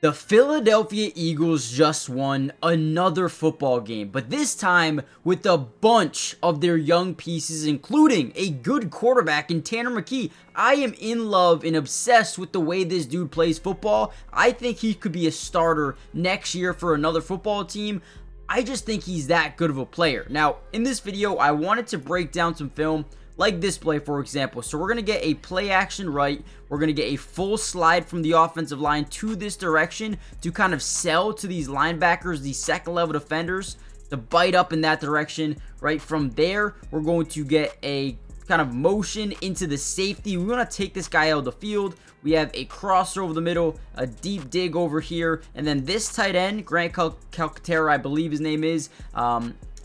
The Philadelphia Eagles just won another football game, but this time with a bunch of their young pieces, including a good quarterback in Tanner McKean. I am in love and obsessed with the way this dude plays football. I think he could be a starter next year for another football team. I just think he's that good of a player. Now, in this video, I wanted to break down some film like this play, for example. So we're going to get a play action right. We're going to get a full slide from the offensive line to this direction to kind of sell to these linebackers, these second level defenders, to bite up in that direction. Right from there, we're going to get a kind of motion into the safety. We want to take this guy out of the field. We have a crosser over the middle, a deep dig over here, and then this tight end, Grant Calcaterra, I believe his name is,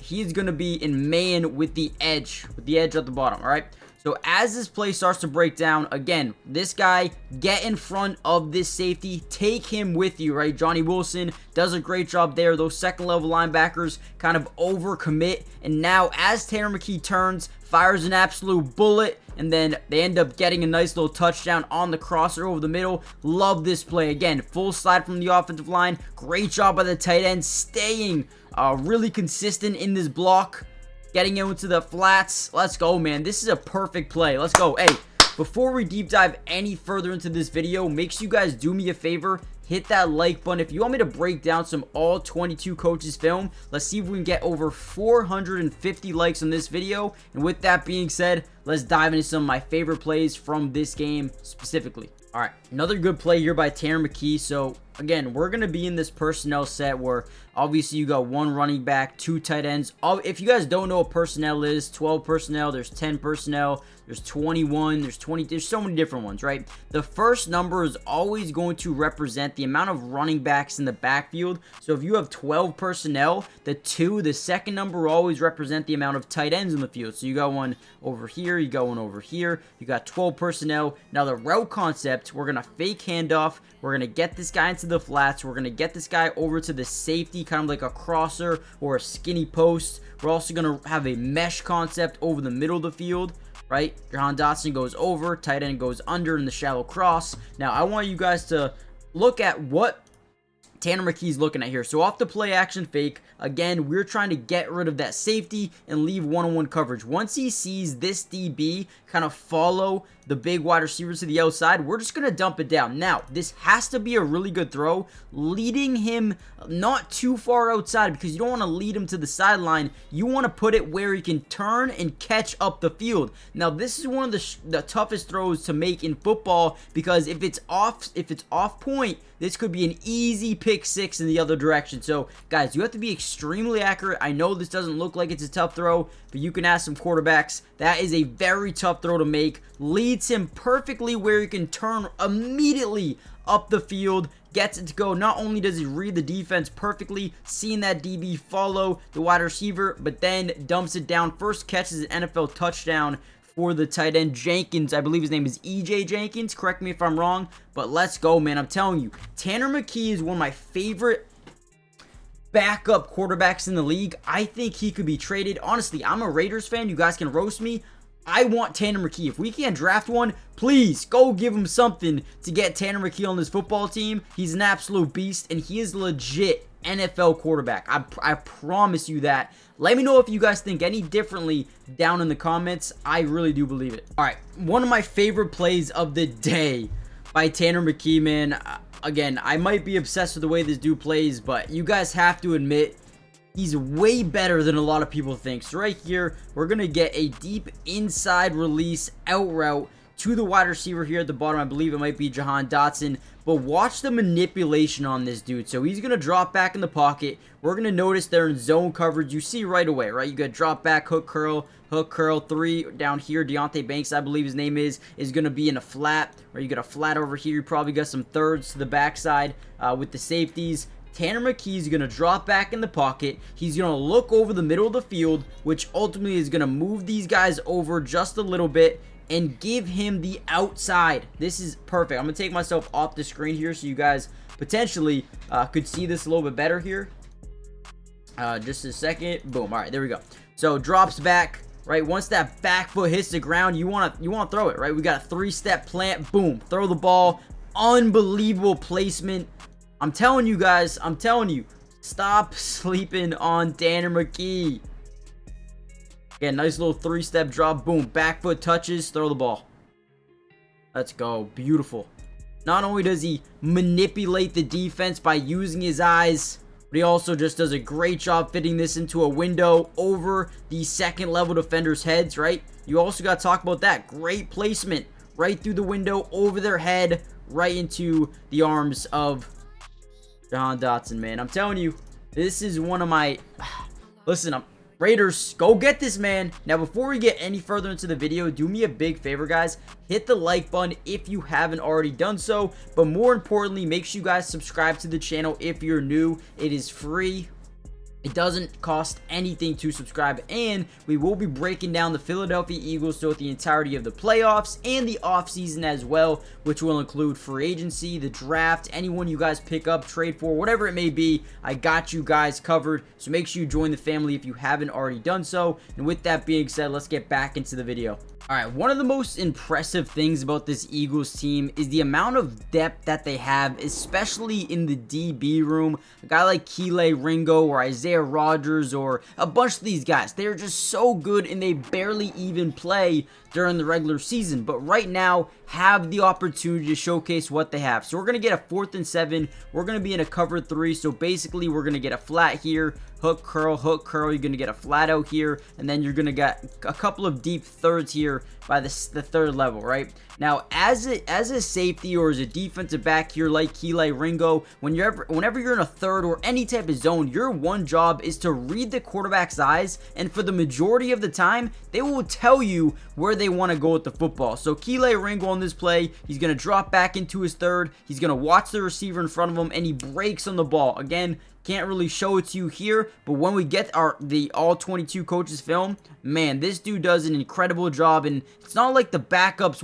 he's going to be in man with the edge at the bottom, all right? So as this play starts to break down, again, this guy, get in front of this safety, take him with you, right? Johnny Wilson does a great job there. Those second level linebackers kind of overcommit, and now as Tanner McKean turns, fires an absolute bullet, and then they end up getting a nice little touchdown on the crosser over the middle. Love this play. Again, full slide from the offensive line. Great job by the tight end, staying really consistent in this block. Getting into the flats. Let's go, man. This is a perfect play. Let's go. Hey, before we deep dive any further into this video, make sure you guys do me a favor. Hit that like button. If you want me to break down some all 22 coaches film, let's see if we can get over 450 likes on this video. And with that being said, let's dive into some of my favorite plays from this game specifically. All right, another good play here by Tanner McKean. So again, we're going to be in this personnel set where obviously you got one running back, two tight ends. If you guys don't know what personnel is, 12 personnel, there's 10 personnel, there's 21, there's 20, there's so many different ones, right? The first number is always going to represent the amount of running backs in the backfield. So if you have 12 personnel, the second number will always represent the amount of tight ends in the field. So you got one over here, you got one over here, you got 12 personnel. Now the route concept, we're going to fake handoff, we're going to get this guy into the flats, we're going to get this guy over to the safety, kind of like a crosser or a skinny post. We're also going to have a mesh concept over the middle of the field, right? Jahan Dotson goes over, tight end goes under in the shallow cross. Now, I want you guys to look at what Tanner McKean's looking at here. So off the play action fake, again, we're trying to get rid of that safety and leave one-on-one coverage. Once he sees this DB kind of follow the big wide receivers to the outside, we're just going to dump it down. Now, this has to be a really good throw, leading him not too far outside because you don't want to lead him to the sideline. You want to put it where he can turn and catch up the field. Now, this is one of the toughest throws to make in football because if it's off point, this could be an easy pick six in the other direction. So, guys, you have to be extremely accurate. I know this doesn't look like it's a tough throw, but you can ask some quarterbacks. That is a very tough throw to make. Leads him perfectly where he can turn immediately up the field. Gets it to go. Not only does he read the defense perfectly, seeing that DB follow the wide receiver, but then dumps it down. First catch is an NFL touchdown for the tight end Jenkins. I believe his name is EJ Jenkins. Correct me if I'm wrong, but let's go, man. I'm telling you, Tanner McKean is one of my favorite backup quarterbacks in the league. I think he could be traded. Honestly, I'm a Raiders fan. You guys can roast me. I want Tanner McKean. If we can't draft one, please go give him something to get Tanner McKean on this football team. He's an absolute beast, and he is legit NFL quarterback. I promise you that. Let me know if you guys think any differently down in the comments. I really do believe it. All right, one of my favorite plays of the day by Tanner McKean, man. Again, I might be obsessed with the way this dude plays, but you guys have to admit he's way better than a lot of people think. So right here, we're going to get a deep inside release out route to the wide receiver here at the bottom. I believe it might be Jahan Dotson. But watch the manipulation on this dude. So he's going to drop back in the pocket. We're going to notice they're in zone coverage. You see right away, right? You got drop back, hook curl, three down here. Keionte Banks, I believe his name is going to be in a flat. Or you got a flat over here. You probably got some thirds to the backside with the safeties. Tanner McKean is going to drop back in the pocket. He's going to look over the middle of the field, which ultimately is going to move these guys over just a little bit and give him the outside. This is perfect. I'm going to take myself off the screen here so you guys potentially could see this a little bit better here. Just a second. Boom. All right, there we go. So drops back, right? Once that back foot hits the ground, you want to throw it, right? We got a three-step plant. Boom. Throw the ball. Unbelievable placement. I'm telling you guys, I'm telling you, stop sleeping on Tanner McKee. Again, nice little 3-step drop. Boom. Back foot touches. Throw the ball. Let's go. Beautiful. Not only does he manipulate the defense by using his eyes, but he also just does a great job fitting this into a window over the second level defenders' heads, right? You also got to talk about that. Great placement right through the window, over their head, right into the arms of Jahan Dotson, man. I'm telling you, this is one of my... Listen, Raiders, go get this, man. Now, before we get any further into the video, do me a big favor, guys. Hit the like button if you haven't already done so. But more importantly, make sure you guys subscribe to the channel if you're new. It is free. It doesn't cost anything to subscribe, and we will be breaking down the Philadelphia Eagles throughout the entirety of the playoffs and the offseason as well, which will include free agency, the draft, anyone you guys pick up, trade for, whatever it may be. I got you guys covered, so make sure you join the family if you haven't already done so. And with that being said, let's get back into the video. Alright, one of the most impressive things about this Eagles team is the amount of depth that they have, especially in the DB room. A guy like Keionte Ringle or Isaiah Rodgers or a bunch of these guys, they're just so good and they barely even play during the regular season, but right now have the opportunity to showcase what they have. So we're going to get a 4th and 7. We're going to be in a cover 3, so basically we're going to get a flat here, hook curl. You're going to get a flat out here, and then you're going to get a couple of deep thirds here by the third level, right? Now, as a safety or as a defensive back here like Keionte Ringle, whenever you're in a third or any type of zone, your one job is to read the quarterback's eyes, and for the majority of the time, they will tell you where they want to go with the football. So Keionte Ringle on this play, he's going to drop back into his third, he's going to watch the receiver in front of him, and he breaks on the ball. Again, can't really show it to you here, but when we get the all 22 coaches film, man, this dude does an incredible job. And it's not like the backup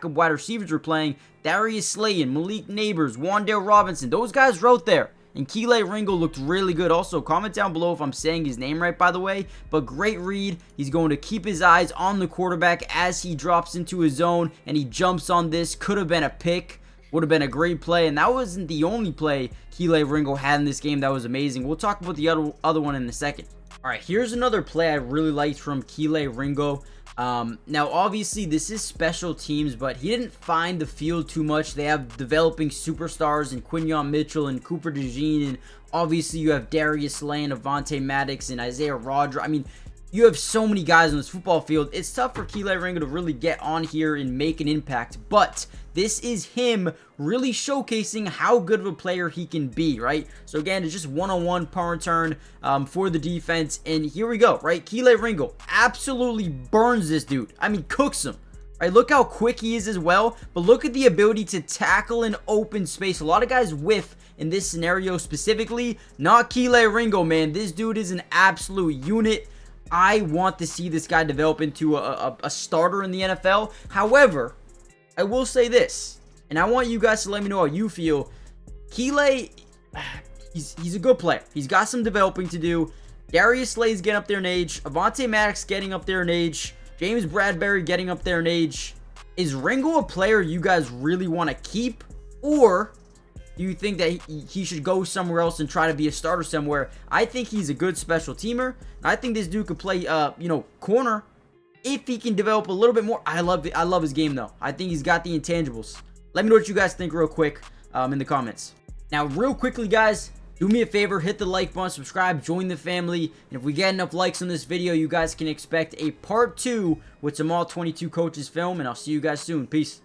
wide receivers were playing. Darius Slayton, Malik Neighbors, Wan'Dale Robinson, those guys were out there. And Keionte Ringle looked really good. Also, comment down below if I'm saying his name right, by the way. But great read. He's going to keep his eyes on the quarterback as he drops into his zone, and he jumps on this. Could have been a pick. Would have been a great play, and that wasn't the only play Keionte Ringle had in this game that was amazing. We'll talk about the other one in a second. All right, here's another play I really liked from Keionte Ringle. Now, obviously, this is special teams, but he didn't find the field too much. They have developing superstars in Quinyon Mitchell and Cooper DeJean, and obviously you have Darius Slay, Avonte Maddox, and Isaiah Rodgers. I mean, you have so many guys on this football field. It's tough for Keionte Ringle to really get on here and make an impact, but this is him really showcasing how good of a player he can be, right? So again, it's just one-on-one punt return for the defense, and here we go, right? Keionte Ringle absolutely burns this dude. I mean, cooks him. Right, look how quick he is as well, but look at the ability to tackle in open space. A lot of guys whiff in this scenario specifically. Not Keionte Ringle, man. This dude is an absolute unit. I want to see this guy develop into a starter in the NFL. However, I will say this, and I want you guys to let me know how you feel. Keionte, he's a good player. He's got some developing to do. Darius Slay's getting up there in age. Avonte Maddox getting up there in age. James Bradbury getting up there in age. Is Ringle a player you guys really want to keep? Or do you think that he should go somewhere else and try to be a starter somewhere? I think he's a good special teamer. I think this dude could play, corner if he can develop a little bit more. I love his game, though. I think he's got the intangibles. Let me know what you guys think real quick in the comments. Now, real quickly, guys, do me a favor, hit the like button, subscribe, join the family, and if we get enough likes on this video, you guys can expect a part 2 with some all 22 coaches film, and I'll see you guys soon. Peace.